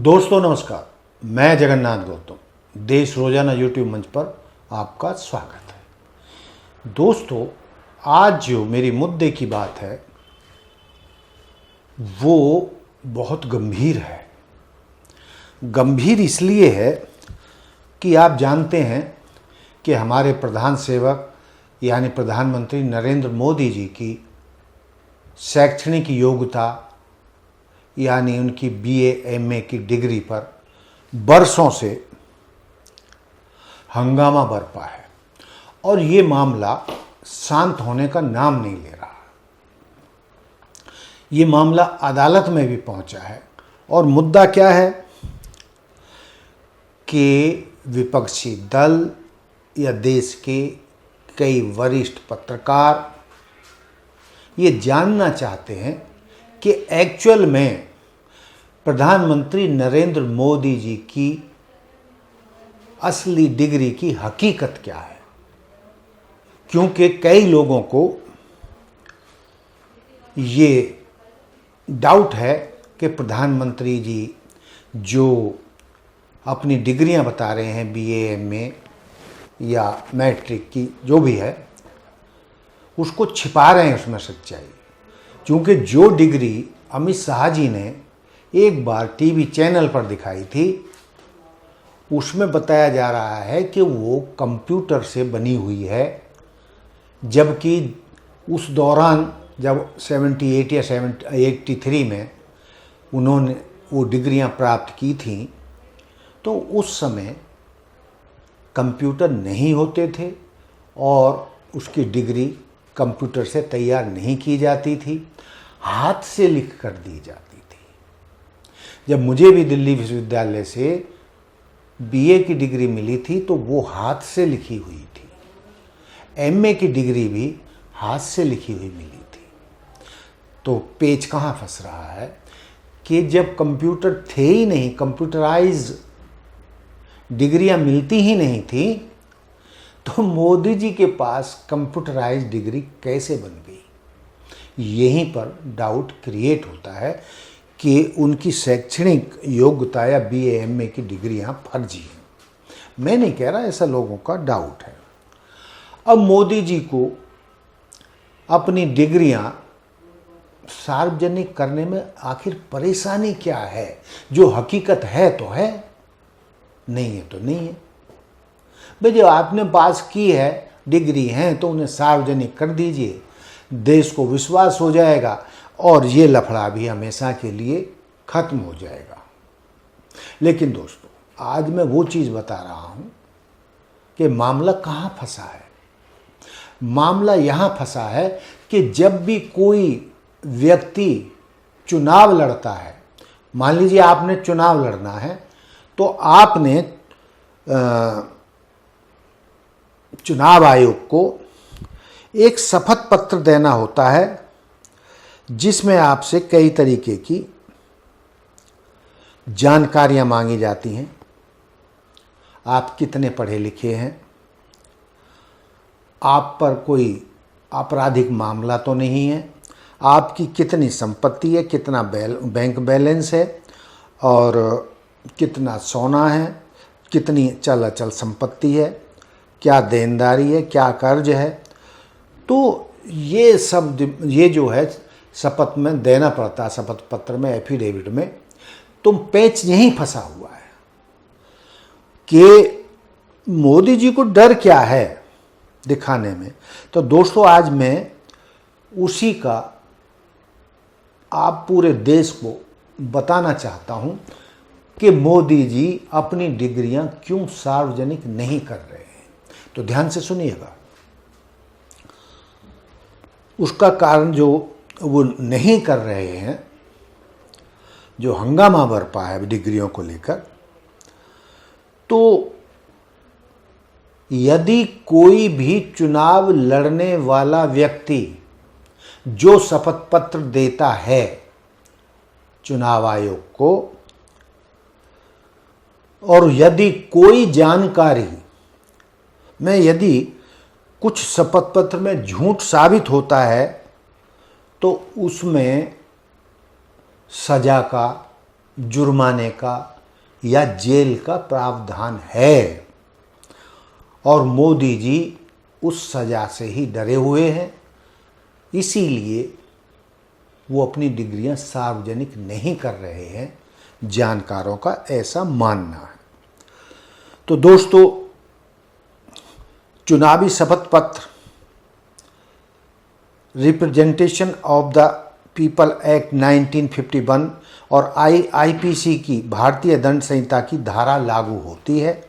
दोस्तों नमस्कार, मैं जगन्नाथ गौतम देश रोजाना यूट्यूब मंच पर आपका स्वागत है। दोस्तों, आज जो मेरी मुद्दे की बात है वो बहुत गंभीर है। गंभीर इसलिए है कि आप जानते हैं कि हमारे प्रधान सेवक यानी प्रधानमंत्री नरेंद्र मोदी जी की शैक्षणिक योग्यता यानी उनकी बीए एमए की डिग्री पर बरसों से हंगामा बरपा है और ये मामला शांत होने का नाम नहीं ले रहा। ये मामला अदालत में भी पहुंचा है और मुद्दा क्या है कि विपक्षी दल या देश के कई वरिष्ठ पत्रकार ये जानना चाहते हैं कि एक्चुअल में प्रधानमंत्री नरेंद्र मोदी जी की असली डिग्री की हकीकत क्या है, क्योंकि कई लोगों को ये डाउट है कि प्रधानमंत्री जी जो अपनी डिग्रियां बता रहे हैं बीए एमए या मैट्रिक की जो भी है उसको छिपा रहे हैं उसमें सच्चाई। क्योंकि जो डिग्री अमित शाह जी ने एक बार टीवी चैनल पर दिखाई थी उसमें बताया जा रहा है कि वो कंप्यूटर से बनी हुई है, जबकि उस दौरान जब 78 या 83 में उन्होंने वो डिग्रियां प्राप्त की थी तो उस समय कंप्यूटर नहीं होते थे और उसकी डिग्री कंप्यूटर से तैयार नहीं की जाती थी, हाथ से लिख कर दी जाती थी। जब मुझे भी दिल्ली विश्वविद्यालय से बीए की डिग्री मिली थी तो वो हाथ से लिखी हुई थी, एमए की डिग्री भी हाथ से लिखी हुई मिली थी। तो पेच कहाँ फंस रहा है कि जब कंप्यूटर थे ही नहीं, कंप्यूटराइज डिग्रियां मिलती ही नहीं थी, तो मोदी जी के पास कंप्यूटराइज डिग्री कैसे बन गई। यहीं पर डाउट क्रिएट होता है कि उनकी शैक्षणिक योग्यता या बीए एमए की डिग्रियां फर्जी हैं। मैं नहीं कह रहा, ऐसा लोगों का डाउट है। अब मोदी जी को अपनी डिग्रियां सार्वजनिक करने में आखिर परेशानी क्या है? जो हकीकत है तो है, नहीं है तो नहीं है। भाई जो आपने पास की है, डिग्री हैं, तो उन्हें सार्वजनिक कर दीजिए, देश को विश्वास हो जाएगा और ये लफड़ा भी हमेशा के लिए खत्म हो जाएगा। लेकिन दोस्तों, आज मैं वो चीज़ बता रहा हूँ कि मामला कहाँ फंसा है। मामला यहाँ फंसा है कि जब भी कोई व्यक्ति चुनाव लड़ता है, मान लीजिए आपने चुनाव लड़ना है, तो आपने चुनाव आयोग को एक शपथ पत्र देना होता है जिसमें आपसे कई तरीके की जानकारियां मांगी जाती हैं। आप कितने पढ़े लिखे हैं, आप पर कोई आपराधिक मामला तो नहीं है, आपकी कितनी संपत्ति है, कितना बैंक बैलेंस है और कितना सोना है, कितनी चल अचल संपत्ति है, क्या देनदारी है, क्या कर्ज है। तो ये सब ये जो है शपथ में देना पड़ता है, शपथ पत्र में, एफिडेविट में। तो पेच यहीं फंसा हुआ है कि मोदी जी को डर क्या है दिखाने में। तो दोस्तों, आज मैं उसी का आप पूरे देश को बताना चाहता हूं कि मोदी जी अपनी डिग्रियां क्यों सार्वजनिक नहीं कर रहे हैं। तो ध्यान से सुनिएगा। उसका कारण जो वो नहीं कर रहे हैं, जो हंगामा बरपा है डिग्रियों को लेकर, तो यदि कोई भी चुनाव लड़ने वाला व्यक्ति जो शपथ पत्र देता है चुनाव आयोग को, और यदि कोई जानकारी में यदि कुछ शपथ पत्र में झूठ साबित होता है तो उसमें सजा का, जुर्माने का या जेल का प्रावधान है और मोदी जी उस सज़ा से ही डरे हुए हैं, इसीलिए वो अपनी डिग्रियां सार्वजनिक नहीं कर रहे हैं, जानकारों का ऐसा मानना है। तो दोस्तों, चुनावी शपथ पत्र representation of the people act 1951 और आईपीसी की भारतीय दंड संहिता की धारा लागू होती है।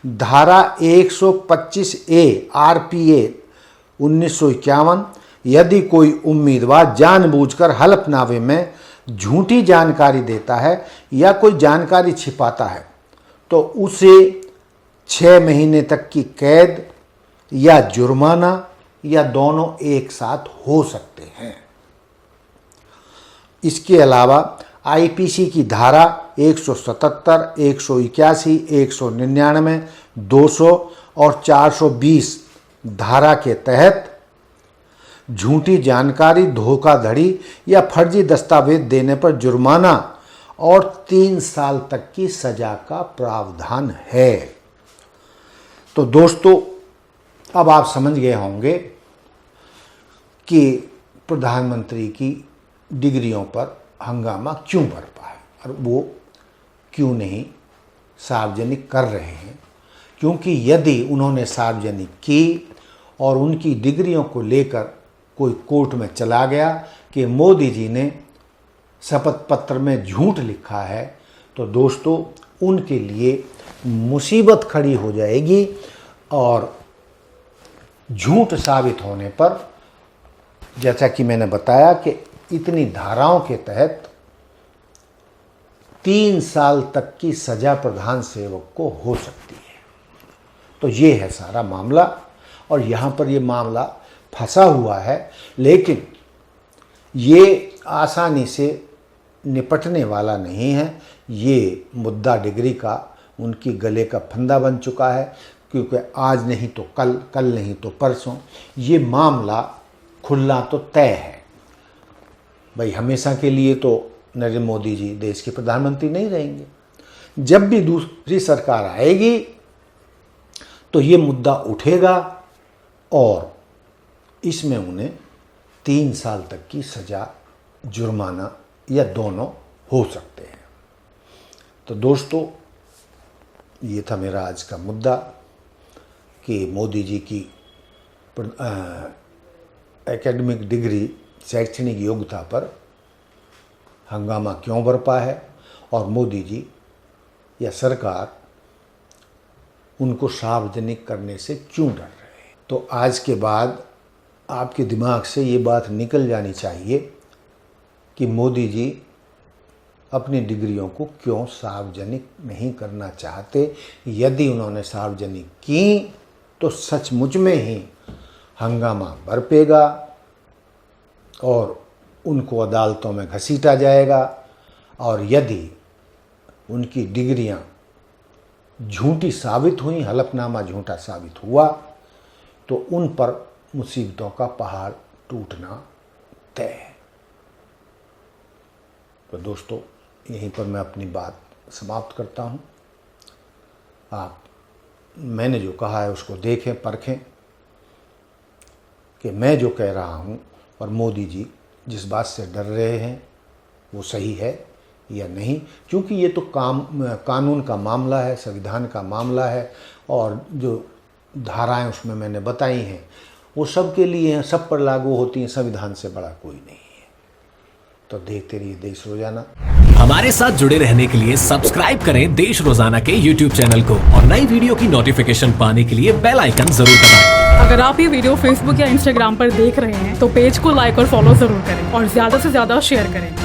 धारा 125A आरपीए 1951, यदि कोई उम्मीदवार जानबूझकर हलफनामे में झूठी जानकारी देता है या कोई जानकारी छिपाता है तो उसे 6 महीने तक की कैद या जुर्माना या दोनों एक साथ हो सकते हैं। इसके अलावा आईपीसी की धारा 177, 181, 199, 200 और 420 धारा के तहत झूठी जानकारी, धोखाधड़ी या फर्जी दस्तावेज देने पर जुर्माना और 3 साल तक की सजा का प्रावधान है। तो दोस्तों, अब आप समझ गए होंगे कि प्रधानमंत्री की डिग्रियों पर हंगामा क्यों बरपा है और वो क्यों नहीं सार्वजनिक कर रहे हैं। क्योंकि यदि उन्होंने सार्वजनिक की और उनकी डिग्रियों को लेकर कोई कोर्ट में चला गया कि मोदी जी ने शपथ पत्र में झूठ लिखा है, तो दोस्तों उनके लिए मुसीबत खड़ी हो जाएगी और झूठ साबित होने पर, जैसा कि मैंने बताया कि इतनी धाराओं के तहत 3 साल तक की सजा प्रधान सेवक को हो सकती है। तो ये है सारा मामला और यहाँ पर ये मामला फंसा हुआ है, लेकिन ये आसानी से निपटने वाला नहीं है। ये मुद्दा डिग्री का उनकी गले का फंदा बन चुका है, क्योंकि आज नहीं तो कल, कल नहीं तो परसों ये मामला खुलना तो तय है। भाई हमेशा के लिए तो नरेंद्र मोदी जी देश के प्रधानमंत्री नहीं रहेंगे। जब भी दूसरी सरकार आएगी तो ये मुद्दा उठेगा और इसमें उन्हें 3 साल तक की सजा, जुर्माना या दोनों हो सकते हैं। तो दोस्तों, ये था मेरा आज का मुद्दा कि मोदी जी की एकेडमिक डिग्री, शैक्षणिक योग्यता पर हंगामा क्यों बरपा है और मोदी जी या सरकार उनको सार्वजनिक करने से क्यों डर रहे हैं। तो आज के बाद आपके दिमाग से ये बात निकल जानी चाहिए कि मोदी जी अपनी डिग्रियों को क्यों सार्वजनिक नहीं करना चाहते। यदि उन्होंने सार्वजनिक की तो सचमुच में ही हंगामा बरपेगा और उनको अदालतों में घसीटा जाएगा, और यदि उनकी डिग्रियां झूठी साबित हुई, हलफनामा झूठा साबित हुआ, तो उन पर मुसीबतों का पहाड़ टूटना तय है। तो दोस्तों, यहीं पर मैं अपनी बात समाप्त करता हूँ। मैंने जो कहा है उसको देखें, परखें कि मैं जो कह रहा हूँ और मोदी जी जिस बात से डर रहे हैं वो सही है या नहीं। क्योंकि ये तो कानून का मामला है, संविधान का मामला है, और जो धाराएं उसमें मैंने बताई हैं वो सब के लिए हैं, सब पर लागू होती हैं। संविधान से बड़ा कोई नहीं है। तो देखते रहिए देश रोजाना। हमारे साथ जुड़े रहने के लिए सब्सक्राइब करें देश रोजाना के YouTube चैनल को और नई वीडियो की नोटिफिकेशन पाने के लिए बेल आइकन जरूर दबाएं। अगर आप ये वीडियो Facebook या Instagram पर देख रहे हैं तो पेज को लाइक और फॉलो जरूर करें और ज्यादा से ज्यादा शेयर करें।